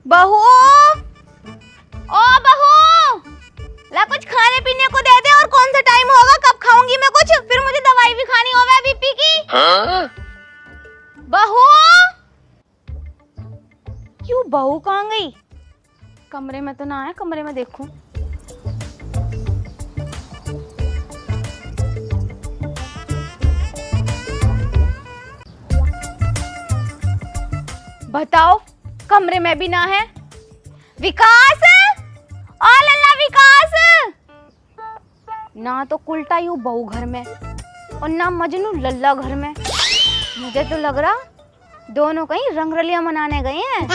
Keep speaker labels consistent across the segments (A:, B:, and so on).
A: बहू, ओ बहू, ला कुछ खाने पीने को दे दे। और कौन सा टाइम होगा, कब खाऊंगी मैं कुछ, फिर मुझे दवाई भी खानी होगा बीपी की। बहू, क्यों बहू कहाँ गई? कमरे में तो ना है, कमरे में देखूं। बताओ, कमरे में भी ना है। विकास, ओ लल्ला विकास, ना तो उल्टा यूं बहू घर में और ना मजनू लल्ला घर में। मुझे तो लग रहा दोनों कहीं रंगरलियां मनाने गए हैं।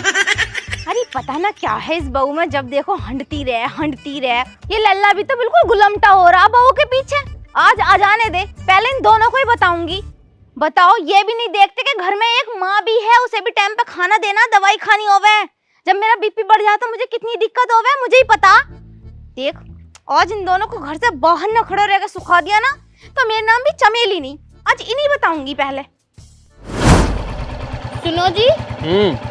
A: अरे पता ना क्या है इस बहू में, जब देखो हंडती रहे। ये लल्ला भी तो बिल्कुल गुलमटा हो रहा बहू के पीछे। आज आ जाने दे, पहले इन दोनों को ही बताऊंगी। बताओ, ये भी नहीं देखते कि घर में एक माँ भी है, उसे भी टाइम पे खाना देना, दवाई खानी होवे। जब मेरा बीपी बढ़ जाता मुझे कितनी दिक्कत होवे, मुझे ही पता। देख, आज इन दोनों को घर से बाहर न खड़े रह के सुखा दिया ना तो मेरा नाम भी चमेली नहीं। आज इन्हीं बताऊंगी पहले।
B: सुनो जी,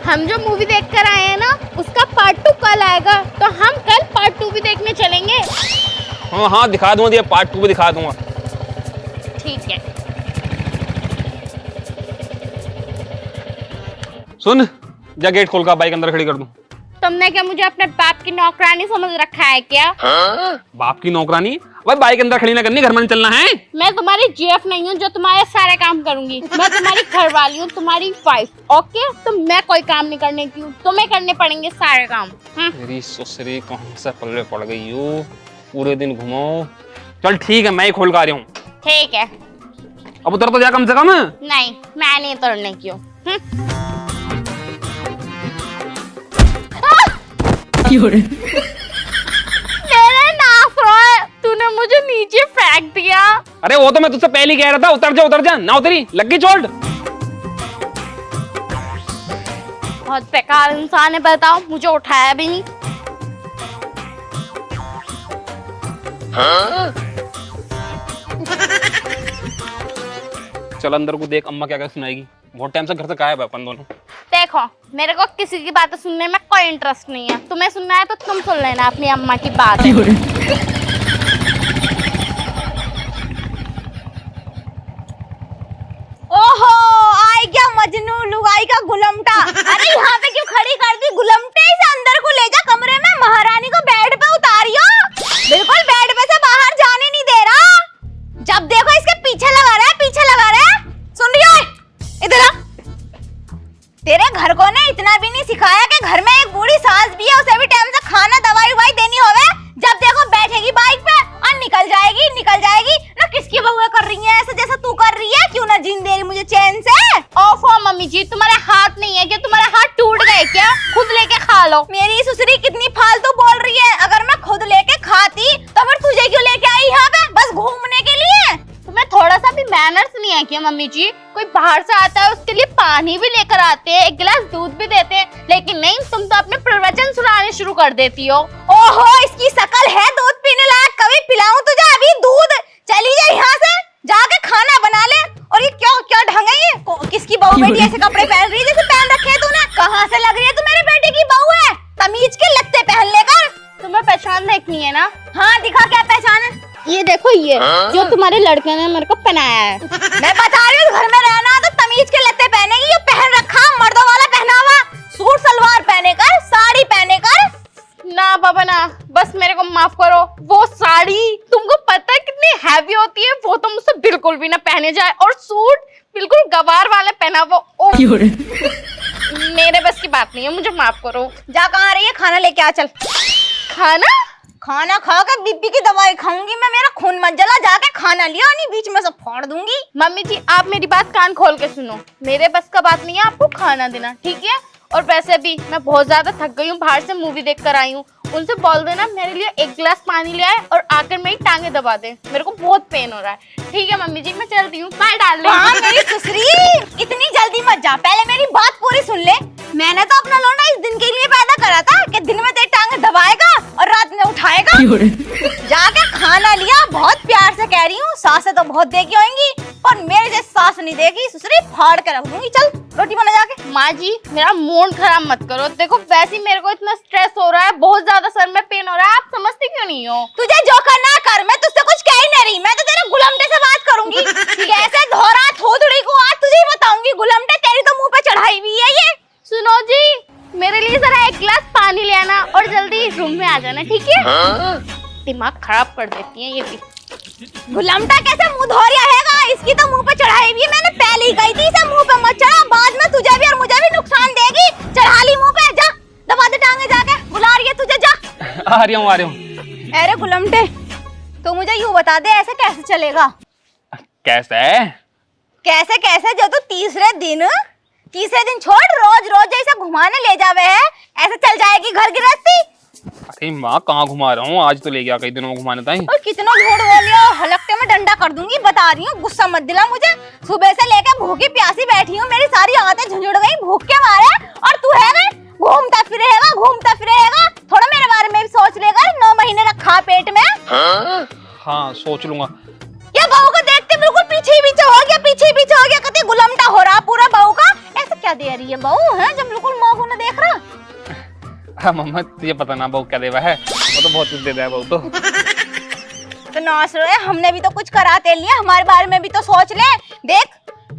B: हम जो मूवी देख कर आए हैं ना, उसका पार्ट 2 कल आएगा, तो हम कल पार्ट 2 भी देखने चलेंगे।
C: हाँ दिखा दूंगा, पार्ट 2 भी दिखा दूंगा।
B: ठीक है।
C: सुन, जा गेट खोल का, बाइक अंदर खड़ी कर दूं।
B: तुमने क्या मुझे अपने बाप की नौकरानी समझ रखा है क्या?
C: बाप की नौकरानी? भाई बाइक अंदर खड़ी ना करनी, घर में नहीं चलना है।
B: मैं तुम्हारी जीएफ नहीं हूँ जो तुम्हारे सारे काम करूंगी। मैं तुम्हारी घरवाली हूँ, तुम्हारी वाइफ। ओके, तो मैं कोई काम नहीं करने की हूँ, तुम्हें करने पड़ेंगे सारे काम।
C: मेरी ससुरी कहाँ से पल्ले पड़ गई हो, पूरे दिन घुमाओ। चल ठीक है, मैं ही खोल कर आ रहा हूँ।
B: ठीक है।
C: अब उतर तो जा कम से कम।
B: नहीं, मैं नहीं उतरने की हूँ। मेरे नाक रोए, तूने मुझे नीचे फेंक दिया।
C: अरे वो तो मैं तुझसे पहले ही कह रहा था, उतर जा। ना उतरी, लगी चोट।
B: बहुत बेकार इंसान है, बताओ, मुझे उठाया भी नहीं।
C: चल अंदर को देख, अम्मा क्या क्या सुनाएगी। बहुत टाइम से घर से गायब है अपन दोनों।
B: देखो, मेरे को किसी की बातें सुनने में कोई इंटरेस्ट नहीं है। तुम्हें सुनना है तो तुम सुन लेना अपनी अम्मा की बात।
A: ओहो, आई क्या मजनू लुगाई का गुलमटा। अरे यहाँ पे क्यों खड़ी कर दी? गुलमटे से अंदर को ले जा कमरे में, महारानी को बेड पे उतारियो। बिल्कुल बेड पे से बाहर जाने नहीं दे रहा। जब देखो इसके पीछे लगा रहा है। सुन रही हो? इधर आ। तेरे घर को ने इतना भी नहीं सिखाया कि घर में एक बूढ़ी सास भी है, उसे भी टाइम से खाना दवाई देनी होवे। जब देखो बैठेगी बाइक पे और निकल जाएगी ना। किसकी बहुएं कर रही है ऐसे जैसा तू कर रही है? क्यों ना जीने दे रही मुझे चैन से?
B: ओफो मम्मी जी, तुम्हारे हाथ नहीं है क्या? तुम्हारे हाथ टूट गए क्या? खुद लेके खा लो।
A: मेरी ससुरी कितनी फालतू बोल रही है। अगर मैं खुद लेके खाती तो फिर तुझे क्यों लेके आई यहाँ पे? बस घूमने के लिए?
B: तुम्हें थोड़ा सा भी मैनर्स नहीं है क्या मम्मी जी? कोई बाहर से आता है उसके लिए पानी भी लेकर आते हैं, एक गिलास दूध भी देते हैं, लेकिन नहीं, तुम तो अपने प्रवचन सुनाने शुरू कर देती हो।
A: ओहो, इसकी शकल है दूध पीने लायक। कभी पिलाऊं तुझे अभी दूध? चली जा यहाँ से, जाके खाना बना ले। और ये क्या ढंग है ये? किसकी बहू बेटी ऐसे कपड़े पहन रही है जैसे पहन रखे है तूने? कहाँ से लग रही है तू मेरे बेटे की बहू है? तमीज के लगते पहन लेकर।
B: तुम्हें पहचान देखनी है ना?
A: हाँ दिखा, क्या पहचान है?
B: ये देखो, ये जो तुम्हारे लड़के ने मेरे को पहनाया है।
A: मैं बता रही हूँ, घर में रहना तो तमीज के लत्ते पहनेगी। ये पहन रखा मर्दों वाला पहनावा, सूट सलवार पहने कर, साड़ी पहने कर।
B: ना बाबा ना, बस मेरे को माफ करो। वो साड़ी तुमको पता है कितनी हैवी होती है, वो तो मुझसे बिल्कुल भी ना पहने जाए। और सूट बिल्कुल गवार वाले पहना वो। मेरे बस की बात नहीं है, मुझे माफ करो।
A: जा, कहाँ रही है? खाना लेके आ चल। खाना खा के बीपी की दवाई खाऊंगी मैं। मेरा खून मत जला, जाके खाना लिया, नहीं बीच में सब फाड़ दूंगी।
B: मम्मी जी, आप मेरी बात कान खोल के सुनो। मेरे बस का बात नहीं है आपको खाना देना, ठीक है? और वैसे भी मैं बहुत ज्यादा थक गई हूँ, बाहर से मूवी देख कर आई हूँ। उनसे बोल देना मेरे लिए एक गिलास पानी ले आए और आकर मेरी टांगे दबा दे, मेरे को बहुत पेन हो रहा है। ठीक है मम्मी जी, मैं चलती हूँ। Bye darling.
A: हाँ मेरी ससुरी, इतनी जल्दी मत जा, पहले मेरी बात पूरी सुन ले। मैंने तो अपना लौंडा इस दिन के लिए पैदा करा था कि दिन में तेरी टांगे दबाएगा और रात में उठाएगा। जाके खाना लिया, बहुत प्यार से कह रही हूँ, सासें तो बहुत देखी होंगी। और मेरे जैसे सास नहीं देगी, ससुरी फाड़ के रख दूंगी। चल रोटी बना जाके।
B: माँ जी मेरा मूड खराब मत करो, देखो वैसे ही मेरे को इतना स्ट्रेस हो रहा है, बहुत ज्यादा सर में पेन हो रहा है, आप समझती क्यों नहीं हो?
A: तुझे जो करना कर, मैं तुझसे कुछ कह ही नहीं रही। मैं तो तेरे गुलमटे से बात करूंगी। कैसे धोरा थोथड़ी को आज तुझे ही बताऊंगी। गुलमटे तेरी तो मुंह पे चढ़ाई हुई है ये।
B: सुनो जी, मेरे लिए जरा एक गिलास पानी ले आना और जल्दी रूम में आ जाना, ठीक है? दिमाग खराब कर देती है ये भी।
A: गुलमटा कैसे मुंह धो रहेगा, इसकी तो मुंह पे चढ़ाई हुई है। मैंने पहले ही कही थी इसे मुंह पे मत चढ़ा, बाद में तुझे भी और मुझे भी नुकसान देगी। चढ़ा ली मुंह पे, जा दबा दे टांगे जाके, बुला रही है तुझे, जा।
C: आ रहा हूँ।
A: अरे गुलमटे तो मुझे यूं बता दे, ऐसे कैसे चलेगा?
C: कैसे
A: कैसे कैसे जो तू तीसरे दिन छोड़ रोज रोज जैसे घुमाने ले जावे है, ऐसे चल जाएगी घर गृहस्थी?
C: अरे माँ कहाँ घुमा रहा हूँ, आज तो ले गया कई दिनों में घुमाने ताई।
A: और कितना झूठ बोलियो, हलकते में डंडा कर दूंगी, बता रही हूँ। गुस्सा मत दिला मुझे, सुबह से लेके भूखी प्यासी बैठी हूँ, मेरी सारी आदतें झुंझुड़ गई भूख के मारे। और तू है ना घूमता फिरेगा, थोड़ा मेरे बारे में भी सोच लेगा। 9 महीने रखा पेट में।
C: हाँ सोच लूंगा।
A: ये बहू को देखते बिल्कुल पीछे पीछे हो गया, कते गुलमटा हो रहा पूरा बहू का। ऐसा क्या दे रही है बहू, है जब बिल्कुल माँ को न देख रहा।
C: हाँ मम्मा तुझे पता ना बहू क्या देवा है, वो तो बहुत कुछ दे दिया बहू तो
A: नास रहे, हमने भी तो कुछ कराते लिया, हमारे बारे में भी तो सोच ले। देख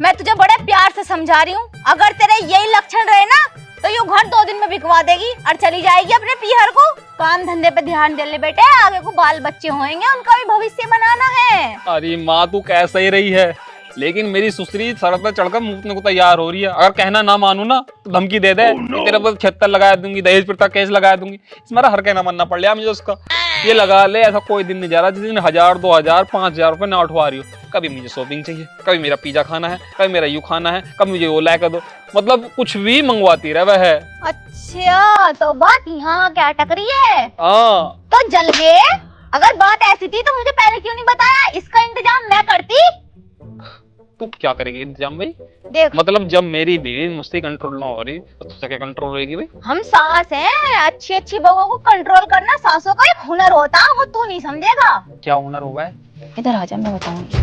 A: मैं तुझे बड़े प्यार से समझा रही हूँ, अगर तेरे यही लक्षण रहे ना तो ये घर 2 दिन में बिकवा देगी और चली जाएगी अपने पीहर को। काम धंधे पे ध्यान दे ले बेटे, आगे को बाल बच्चे होंगे, उनका भी भविष्य बनाना है।
C: अरे माँ तू कैसे ही रही है, लेकिन मेरी सुसरी सड़क पर चढ़कर मुंह को तैयार हो रही है। अगर कहना ना मानू ना तो धमकी दे दे, तेरे पर 76 लगा दूंगी, दहेज प्रताड़ना केस लगा दूंगी। इसमें हर कहना मानना पड़ लिया मुझे उसका। ये लगा ले, ऐसा कोई दिन नहीं जा रहा जिस दिन 1000, 2000, 5000 रुपए ना उठवा रही हो। कभी मुझे शॉपिंग चाहिए, कभी मेरा पिज्जा खाना है, कभी मेरा यू खाना है, कभी मुझे वो लाकर दो, मतलब कुछ भी मंगवाती रहे वह है।
A: अच्छा तो बात यहाँ क्या टकरी है?
C: हाँ
A: तो जल गए। अगर बात ऐसी थी तो मुझे पहले क्यों नहीं बताया? इसका इंतजाम मैं करती।
C: तू क्या करेगी इंतजाम भाई?
A: देख
C: मतलब जब मेरी बीवी मुझसे कंट्रोल ना हो रही तो तुझसे क्या कंट्रोल होगी भाई?
A: हम सास हैं, अच्छी बहुओं को कंट्रोल करना सासों का एक हुनर होता है, वो तू नहीं समझेगा।
C: क्या हुनर हुआ है?
A: इधर आ जा, मैं बताऊंगी।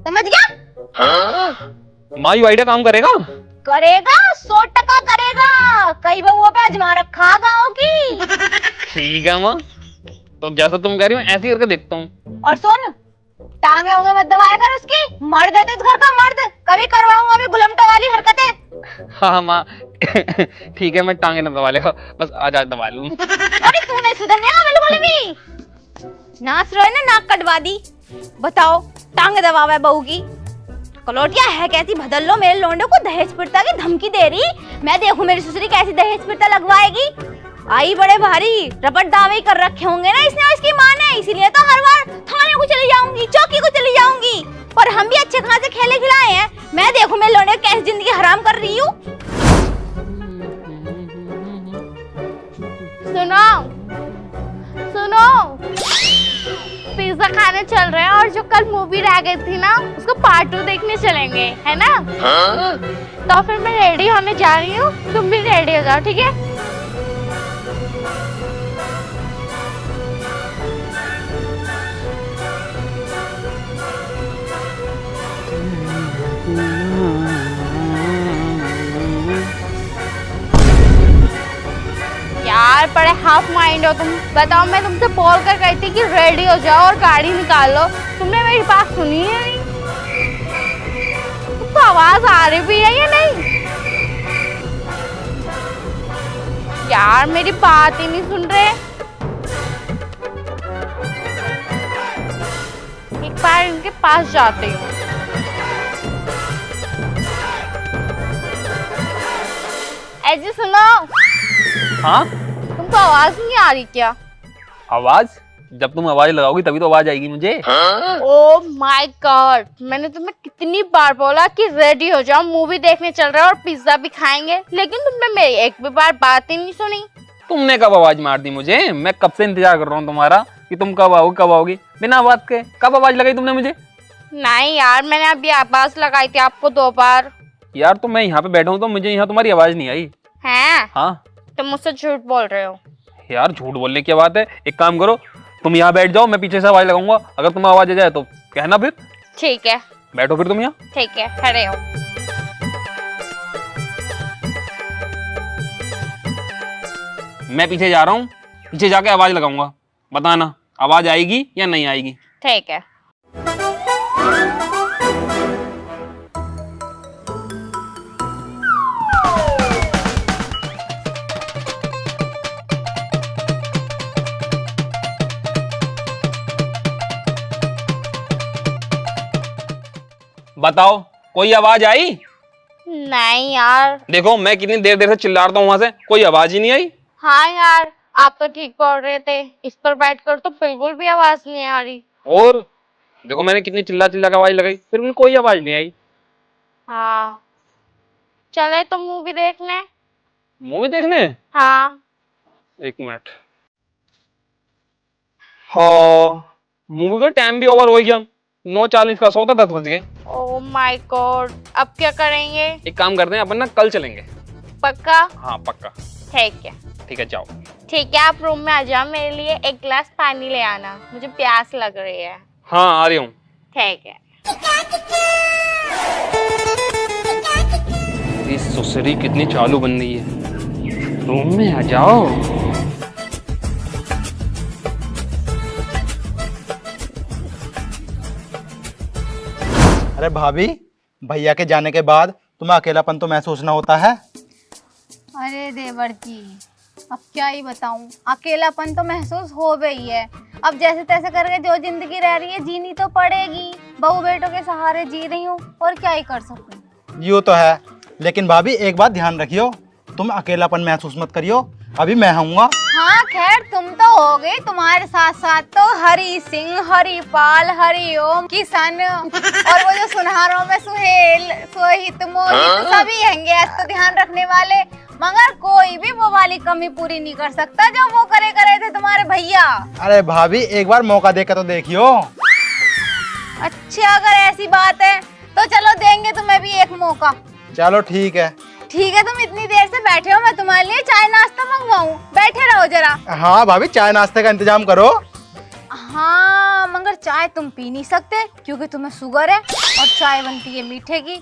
A: समझ गया?
C: माँ यू आइडिया काम करेगा?
A: करेगा, 100% करेगा। कई बहुओं पे आजमा रखा गाँव की।
C: ठीक है माँ, तो जैसा तुम कह रही हो ऐसे ही करके देखता हूँ।
A: और सुन, टांगे होंगे मत दबाया कर उसकी, मर्द है तो इस घर का मर्द, कभी करवाऊंगा अभी गुलमटा वाली हरकतें।
C: हाँ माँ ठीक है, मैं टांगे ना दबा लेगा, बस आज आज दबा लूँ।
A: अरे तू नहीं सुधरने बिल्कुल भी। नाच रहे ना, नाक कटवा दी। बताओ टांगे दबावा है बहू की। कलोटिया है कैसी, बदल लो। मेरे लोंडे को दहेज पीड़ता की धमकी दे रही, मैं देखूं मेरी ससुरी कैसी दहेज पीड़ता लगवाएगी। आई बड़े भारी रपट दावे कर रखे होंगे ना इसने और इसकी माँ ने, इसीलिए तो हर बार थाने को चली जाऊंगी, चौकी को चली जाऊंगी। और हम भी अच्छे खासे खेले खिलाए हैं, मैं देखूं मेरे लोंडे कैसी जिंदगी हराम कर रही हूँ।
B: सुनो पिज्जा खाने चल रहे हैं, और जो कल मूवी रह गई थी ना उसको पार्ट 2 देखने चलेंगे, है ना? तो फिर मैं रेडी होने जा रही हूँ, तुम भी रेडी हो जाओ, ठीक है? यार बड़े हाफ माइंड हो तुम। बताओ मैं तुमसे बोल कर गई थी कि रेडी हो जाओ और गाड़ी निकालो, तुमने मेरी बात सुनी है नहीं? तुमको आवाज आ रही भी है या नहीं? यार मेरी बात ही नहीं सुन रहे। एक बार इनके पास जाते हूँ। ऐसे सुनो।
C: हाँ
B: तुमको आवाज नहीं आ रही क्या?
C: आवाज? जब तुम आवाज लगाओगी तभी तो आवाज आएगी मुझे।
B: ओह माय गॉड, मैंने तुम्हें कितनी बार बोला कि रेडी हो जाओ, मूवी देखने चल रहा है और पिज्जा भी खाएंगे, लेकिन तुमने मेरी एक भी बार बात ही नहीं सुनी।
C: तुमने कब आवाज मार दी मुझे? मैं कब से इंतजार कर रहा हूँ तुम्हारा कि तुम कब आओगी बिना बात के। कब आवाज लगाई तुमने मुझे?
B: नहीं यार, मैंने अभी आवाज लगाई थी आपको 2 बार।
C: यार तो मैं यहाँ पे बैठा हूँ तो मुझे यहाँ तुम्हारी आवाज नहीं आई।
B: हैं?
C: हाँ
B: तुम मुझसे झूठ बोल रहे हो।
C: यार झूठ बोलने की बात है, एक काम करो, तुम यहाँ बैठ जाओ, मैं पीछे से आवाज लगाऊंगा, अगर तुम्हें आवाज आ जाए तो कहना फिर।
B: ठीक है।
C: बैठो फिर तुम यहाँ।
B: ठीक है, खड़े हो।
C: मैं पीछे जा रहा हूँ, पीछे जाके आवाज लगाऊंगा, बताना आवाज आएगी या नहीं आएगी।
B: ठीक है।
C: बताओ कोई आवाज आई?
B: नहीं यार।
C: देखो मैं कितनी देर देर से चिल्ला रहा हूँ वहां से, कोई आवाज ही नहीं आई।
B: हाँ यार, आप तो ठीक बोल रहे थे, इस पर बैठकर तो बिल्कुल भी आवाज नहीं आ रही।
C: और देखो मैंने कितनी चिल्ला चिल्ला के आवाज लगाई, फिर भी कोई आवाज नहीं आई।
B: हाँ, चले तो मूवी देखने।
C: मूवी देखने?
B: हाँ।
C: एक मिनट। हाँ, मूवी का टाइम भी ओवर हो गया, 9:40 का, सौ 10 बज गए।
B: ओह माय गॉड, अब क्या करेंगे?
C: एक काम करते हैं अपन ना, कल चलेंगे।
B: पक्का?
C: हाँ पक्का।
B: ठीक है।
C: ठीक है जाओ।
B: ठीक है, आप रूम में आ जाओ, मेरे लिए एक गिलास पानी ले आना, मुझे प्यास लग रही है।
C: हाँ आ रही हूँ।
B: ठीक है।
C: ये सुसरी कितनी चालू बन रही है, रूम में आ जाओ।
D: अरे भाभी, भैया के जाने के बाद तुम्हें अकेलापन तो महसूस ना होता है?
A: अरे देवर जी, अब क्या ही बताऊं, अकेलापन तो महसूस हो गई है। अब जैसे तैसे करके जो जिंदगी रह रही है जीनी तो पड़ेगी। बहू बेटों के सहारे जी रही हूँ, और क्या ही कर सकूं।
D: यूँ तो है, लेकिन भाभी एक बात ध्यान रखियो, तुम अकेलापन महसूस मत करियो, अभी मैं आऊंगा।
A: हाँ खैर, तुम तो हो गई, तुम्हारे साथ साथ तो हरी सिंह, हरिपाल, हरिओम, किशन और वो जो सुनहारों में सुहेल, सोहित, मोहित सभी हैंगे तो ध्यान रखने वाले। मगर कोई भी वो वाली कमी पूरी नहीं कर सकता जो वो करे थे तुम्हारे भैया।
D: अरे भाभी एक बार मौका देकर तो देखियो।
A: अच्छा, अगर ऐसी बात है तो चलो देंगे तुम्हें भी एक मौका।
D: चलो ठीक है।
A: ठीक है, तुम इतनी देर से बैठे हो, मैं तुम्हारे लिए चाय नाश्ता मंगवाऊं? बैठे रहो जरा।
D: हाँ भाभी, चाय नाश्ते का इंतजाम करो।
A: हाँ, मगर चाय तुम पी नहीं सकते क्योंकि तुम्हें शुगर है और चाय बनती है मीठे की।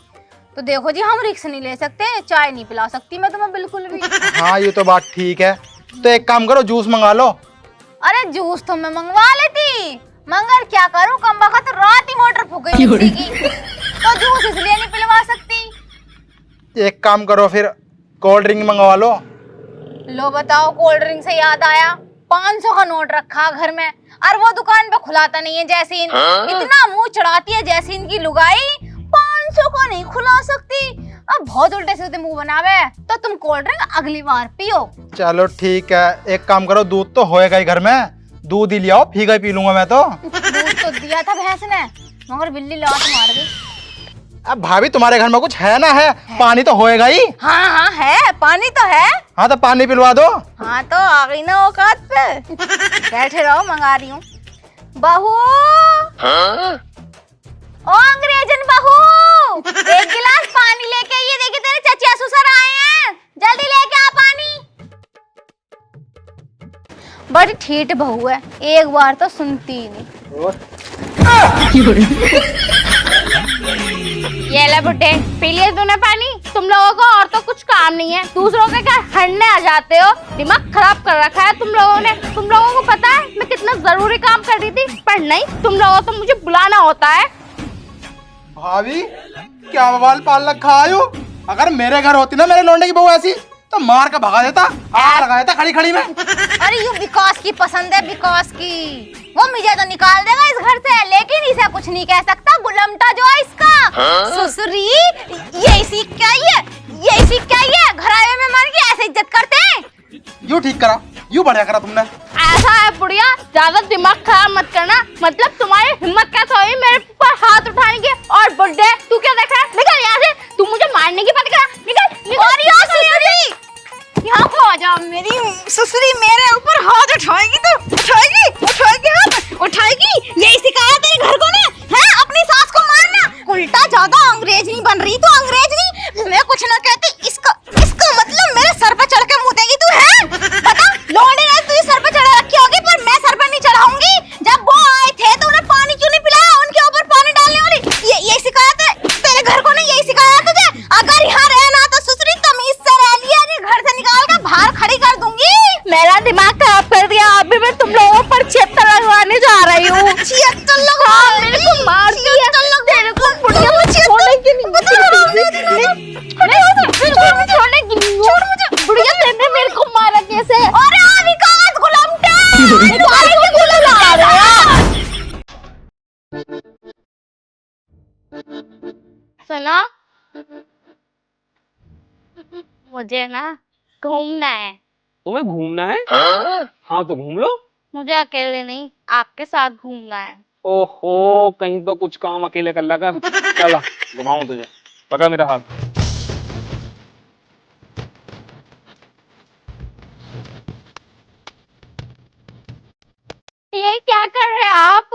A: तो देखो जी, हम रिस्क नहीं ले सकते, चाय नहीं पिला सकती मैं तुम्हें बिल्कुल भी।
D: हाँ ये तो बात ठीक है, तो एक काम करो, जूस मंगा लो।
A: अरे जूस तो मैं मंगवा लेती, मगर क्या करूं, कम वक्त रात ही मोटर फूक गई मिक्सी की, तो जूस इसलिए नहीं पिलवा सकती।
D: एक काम करो फिर, कोल्ड ड्रिंक मंगवा लो।
A: लो बताओ, कोल्ड ड्रिंक से याद आया, 500 का नोट रखा घर में, और वो दुकान पे खुलाता नहीं है जैसीन। इतना मुंह चढ़ाती है जैसीन की लुगाई, 500 का नहीं खुला सकती। अब बहुत उल्टे सीधे मुंह बनावे, तो तुम कोल्ड ड्रिंक अगली बार पियो।
D: चलो ठीक है, एक काम करो, दूध तो होएगा ही घर में, दूध ही ले आओ, फीका ही पी लूंगा मैं तो।
A: दूध तो दिया था भैंस ने, मगर बिल्ली लात मार गई।
D: अब भाभी तुम्हारे घर में कुछ है ना है, पानी तो होएगा ही।
A: हाँ हाँ है, पानी तो है।
D: हाँ तो पानी पिलवा दो।
A: हाँ तो आ गई ना औकात पे। बैठे रहो, मंगा रही हूँ। बहू, ओ अंग्रेजन बहू, एक गिलास पानी लेके आइए, देखिए तेरे चचिया ससुर आए हैं, जल्दी लेके आ पानी। बड़ी ठीठ बहू है, एक बार तो सुनती ही नहीं।
B: ये ले बुड्ढे, पी लिया तूने पानी? तुम लोगों को और तो कुछ काम नहीं है, दूसरों के घर हड़ने आ जाते हो, दिमाग खराब कर रखा है तुम लोगों ने। तुम लोगों को पता है मैं कितना जरूरी काम कर रही थी, पर नहीं, तुम लोगों को तो मुझे बुलाना होता है।
D: भाभी क्या बवाल पाल रखा आयो, अगर मेरे घर होती ना मेरे लौंडे की बहू ऐसी, तो मार का भगा देता, आग लगा देता खड़ी खड़ी में।
A: अरे ये विकास की पसंद है, विकास की, वो मुझे तो निकाल देगा इस घर से, लेकिन इसे कुछ नहीं कह सकता, गुलमटा जो है इसका। ससुरी, ये सीख क्या है, ये सीख क्या है, घर आए मेहमान की ऐसे इज्जत करते हैं।
D: यूँ ठीक करा, यूँ बढ़िया करा तुमने।
B: ऐसा है बुढ़िया, ज्यादा दिमाग खराब मत करना, मतलब तुम्हारी हिम्मत कैसे हुई मेरे ऊपर हाथ उठाने की? और बुड्ढे, तू क्या देख रहा है, निकल यहाँ से, तू मुझे मारने की बात कर, निकल निकल।
A: और यहाँ ससुरी, यहाँ को आ जाओ, मेरी ससुरी मेरे ऊपर हाथ उठाएगी तो उठाएगी, उठाएगी हाथ उठाएगी, यही सिखाया तेरे घर को ने, है अपनी सास को मारना। उल्टा ज्यादा अंग्रेज नहीं बन रही तो, अंग्रेज नहीं, मैं कुछ ना कहती, इसका मतलब मेरे सर पे चढ़ के मुतेगी तू, है? 76 लगा।
B: मेरे को मार दिया, तेरे को बुढ़िया छोड़ने की नहीं, छोड़ने की नहीं, छोड़ मुझे। बुढ़िया तेरे मेरे को मारा कैसे?
A: अरे विकास गुलामटे
B: सुनो, मुझे ना घूमना है।
C: तुम्हें घूमना है? हाँ तो घूम लो।
B: मुझे अकेले नहीं, आपके साथ घूमना है।
C: ओहो, कहीं तो कुछ काम अकेले कर लगा। चला घुमाऊं तुझे, पकड़ मेरा हाथ।
B: ये क्या कर रहे हैं आप?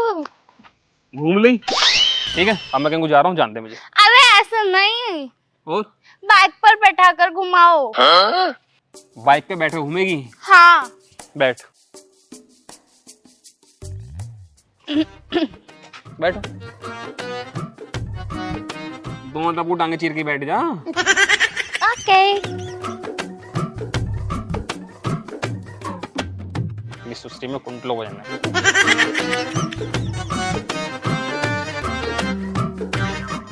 C: घूम ली? ठीक है, अब मैं कहीं को जा रहा हूँ, जानते मुझे।
B: अरे ऐसा नहीं,
C: और
B: बाइक पर बैठा कर घुमाओ।
C: बाइक पे बैठे घूमेगी?
B: हाँ।
C: बैठ। बैठो। दोनों तब को टांगे चीर के बैठ जा।
B: ओके।
C: इस सुस्ती में कुंटलो हो जाना।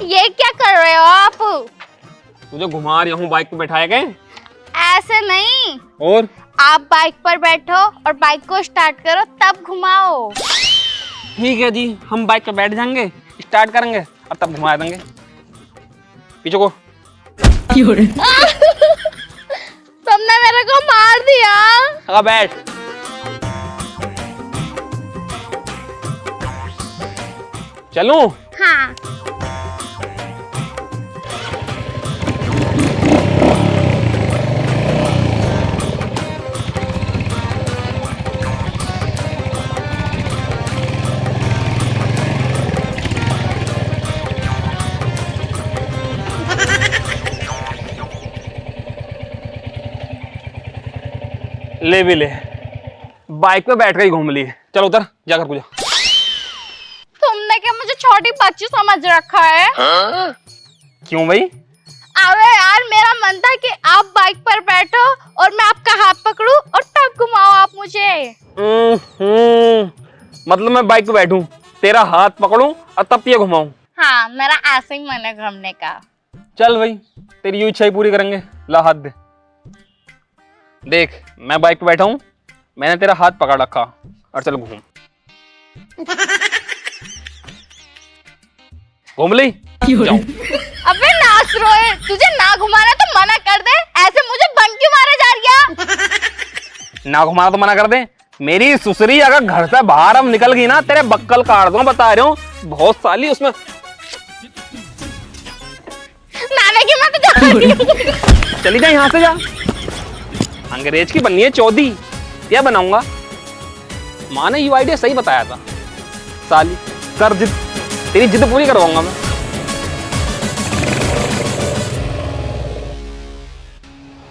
B: ये क्या कर रहे हो आप?
C: तुझे घुमा रही हूँ, बाइक पे बैठाए गए।
B: ऐसे नहीं,
C: और
B: आप बाइक पर बैठो और बाइक को स्टार्ट करो तब घुमाओ।
C: ठीक है जी, हम बाइक पे बैठ जाएंगे, स्टार्ट करेंगे और तब घुमा देंगे। पीछे को।
B: तुमने मेरे को मार दिया।
C: हाँ बैठ। चलूं?
B: हाँ।
C: ले भी ले, बाइक पे बैठ कर ही घूम लिए। चल उधर जाकर पूजा।
B: तुमने क्या मुझे छोटी बच्ची समझ रखा है?
C: क्यों भाई?
B: अबे यार, मेरा मन था कि आप बाइक पर बैठो और मैं आपका हाथ पकड़ूं और तब घुमाओ आप मुझे।
C: मतलब मैं बाइक पे बैठूं, तेरा हाथ पकड़ूं और तब ये घुमाऊं?
B: हाँ, मेरा ऐसे ही मन है घूमने का।
C: चल भाई, तेरी ये इच्छा ही पूरी करेंगे। ला हाथ दे। देख, मैं बाइक पे बैठा हूं, मैंने तेरा हाथ पकड़ रखा और चल घूम। घूम ली? जाओ।
B: अबे नाच रोए, तुझे ना घुमाना तो मना कर दे। ऐसे मुझे बन क्यों मारा जा रहा?
C: ना घुमाना तो मना कर दे। मेरी सुसरी अगर घर से बाहर अब निकल गई ना, तेरे बक्कल काट दूंगा, बता रहा हूँ। बहुत साली उसमें।
B: नाने की मैं तो जा रही हूँ।
C: चली जा यहाँ से, जा। अंग्रेज की बननी है चौधी, क्या बनाऊंगा? माँ ने ये आइडिया सही बताया था। साली कर जिद, तेरी जिद पूरी करवाऊंगा मैं।